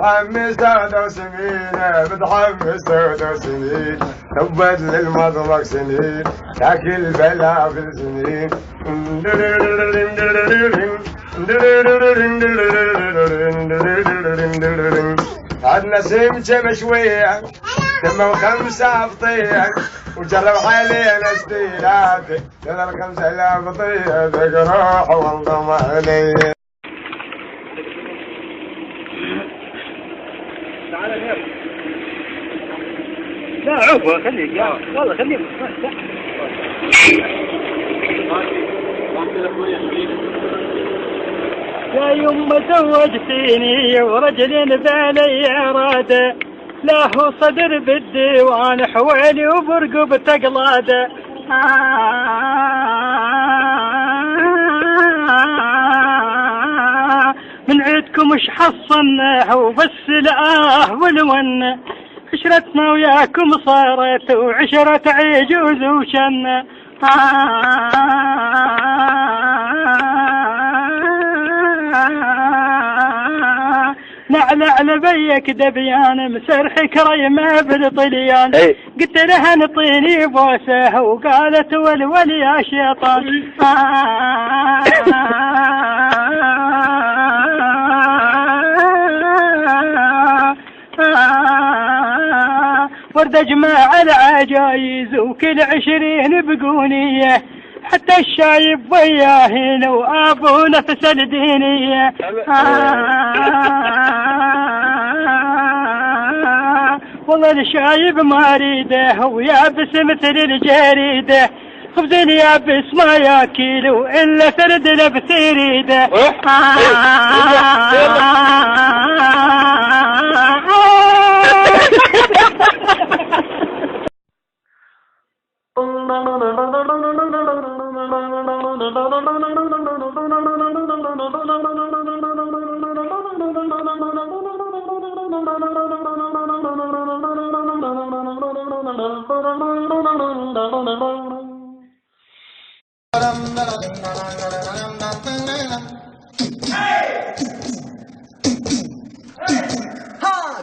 متحمس 3 سنين متحمس 3 سنين ثبت للمطلق سنين تاكل بلا في السنين عاد نسيم جاب شويه دمه 5 فطيع وجرب حالينا ستيلات جرب 5000 فطيع بقروح والله علي. لا عفوا خليك والله خليك. يا يما زوجتيني ورجل بالي اراده لا هو صدر بالديوان حوالي وبرقب تقلاده من عيدكم اش حصلناه وبس الآه والون عشرتنا وياكم صارت وعشرة عجوز وشن نعلع لبيك دبيان مسرح كريمه بالطليان قلت لها نطيني بوسه وقالت ولول يا شيطان ورد اجمع العجايز وكل 20 بقونيه حتى الشايب وياه لو ابو نفس الدينيه والله الشايب ما اريده ويابس مثل الجريده خبز اليابس ما ياكل الا فرد لبس يريده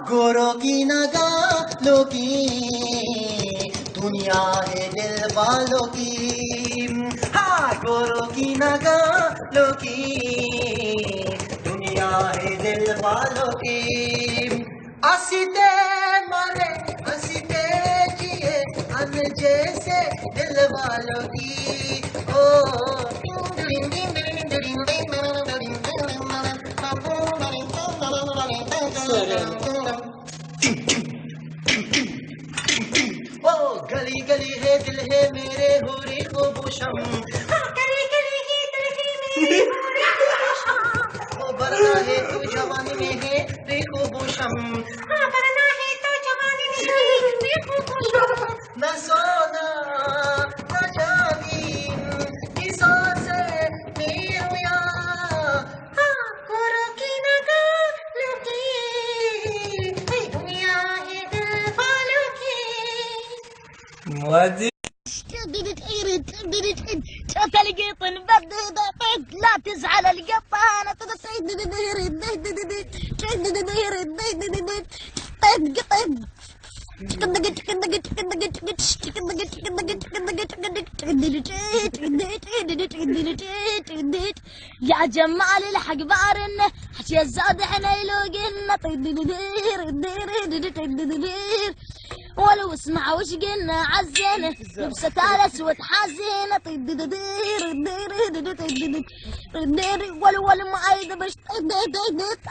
गोरों की नगाहों की दुनिया है दिल वालों की हाँ गोरों की नगाहों की दुनिया है दिल वालों की हंसते मरे हंसते जिए अन जैसे दिल वालों की ओ गली गली है दिल है मेरे हुरी खुबूशम गली गली है दिल है मेरे हुरी खुबूशम ओ बरना है तू जवानी में है रे खुबूशम बरना है तू जवानी में है रे खुबूशम न सोना न जानी की सांसे मेरुया गोरों की नगाहों की दुनिया है दिल वालों की مودي شفت القيط نبدد لا تزعل القطانة يا جمال الحق بارن حشي الزاد احنا يلوقنا ولو اسمع وش قلنا عزينه لبسة الاسود حزينه ولو ما ايد بش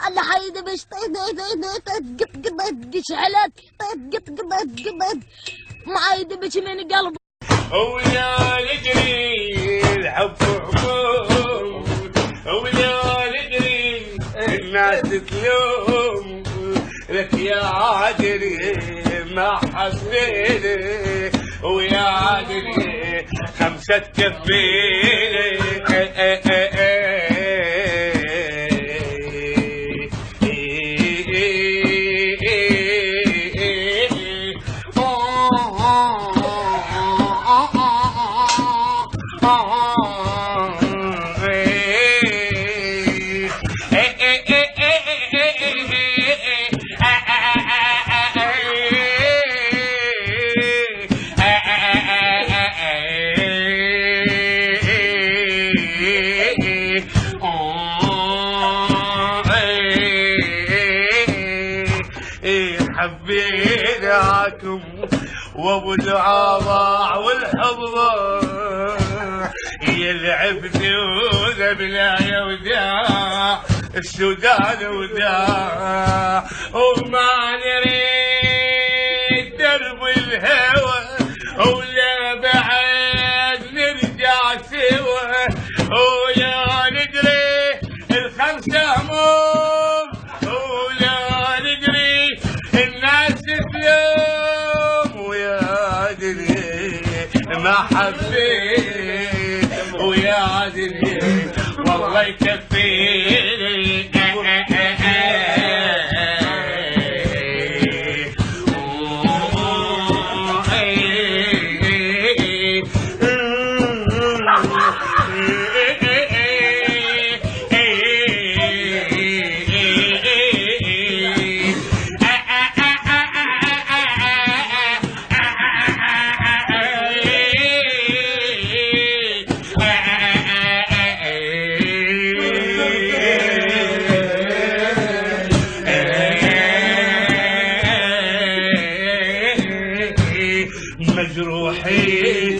الله حيد بش قط شعلت قط ما ايد بش من قلب ويا يجري الحب حكم ويا يجري الناس تلوم لك يا عادري ما حبيني ويا عادري 5 تكفيني والعضاع والحضر يلعب ذوذة بلا يوداع السودان وداع وما نريد درب الهوى ولا بعد نرجع سوا ولا ندري الخمسة هموم ولا ندري الناس تلوم ويا ادري ما حبيت ويا ادري والله يكفيني مجروحين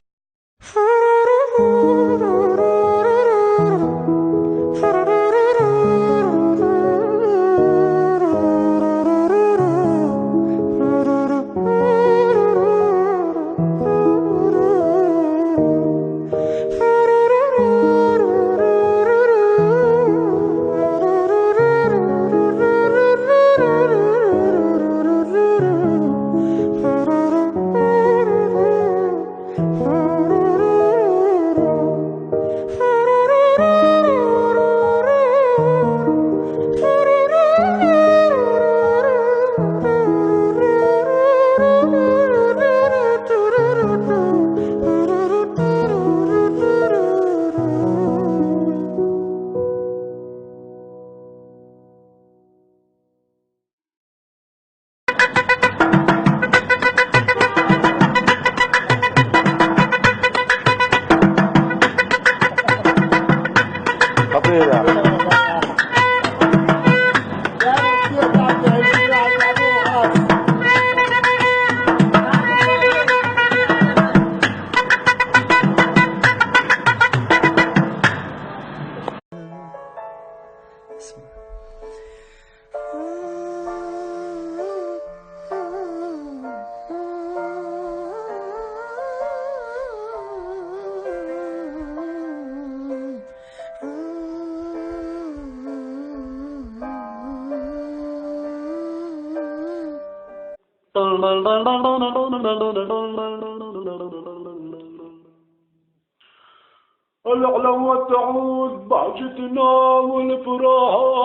الأعلام وتعود بهجتنا والفراح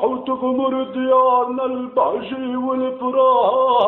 وتغمر ديارنا البهجة والفراح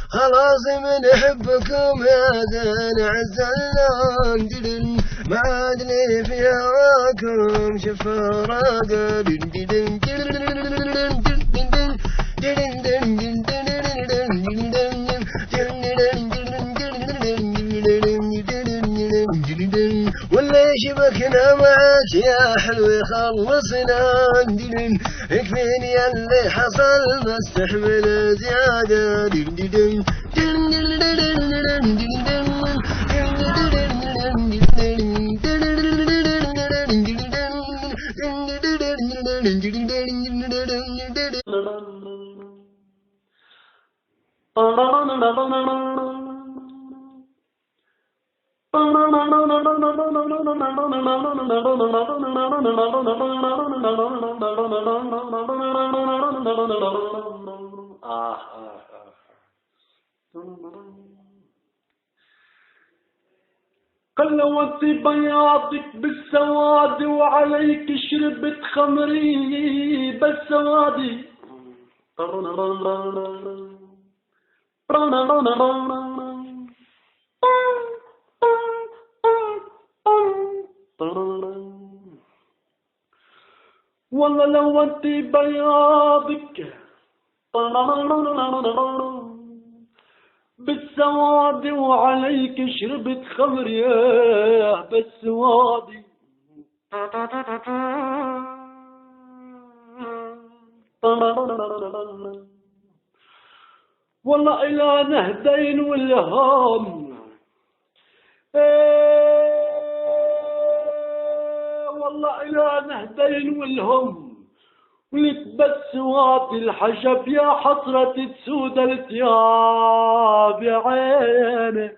خلاص من حبكم هذا نعزلان ما عاد لي في هواكم شفراقة ولا شبكنا معك يا حلو خلصنا يكفيني اللي حصل ما استحمل زيادة. قلوت بياضك بالسواد وعليك شربت خمري بالسوادي. والله لو انت بياضك بالسواد وعليك شربت خمر يا بالسوادي. والله إلى نهدين والهام والله إلى نهدين والهم ولتبس وادي الحجب يا حسرة تسود الثياب يا عيني.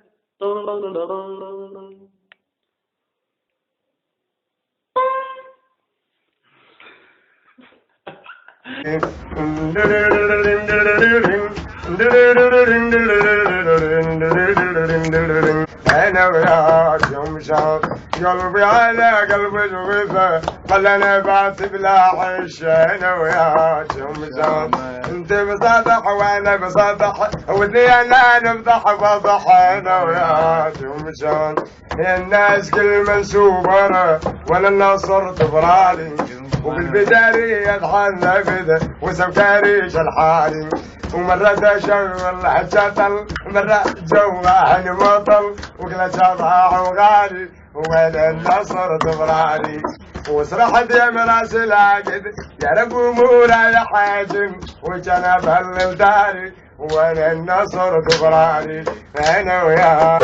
انا وياك يوم شهر قلبي على قلبي جوفه خلاني بات بلا عيش. انا وياك يوم شهر انت بصدح وانا بصدح واثنينا نفضح فضح. انا وياك يوم شهر الناس كل منسوبه وانا النصر تبرالي وبالبداري يدحن نفذ وسوكاريش الحالي. ومرة تشغل حجة مرة جوعان مطل وكلا شطح وغالي وين النصر تبرالي. وسرحت يا مراس العقد يا رب امورا يا حاجم وجنا بهالداري وين النصر تبرالي. انا وياك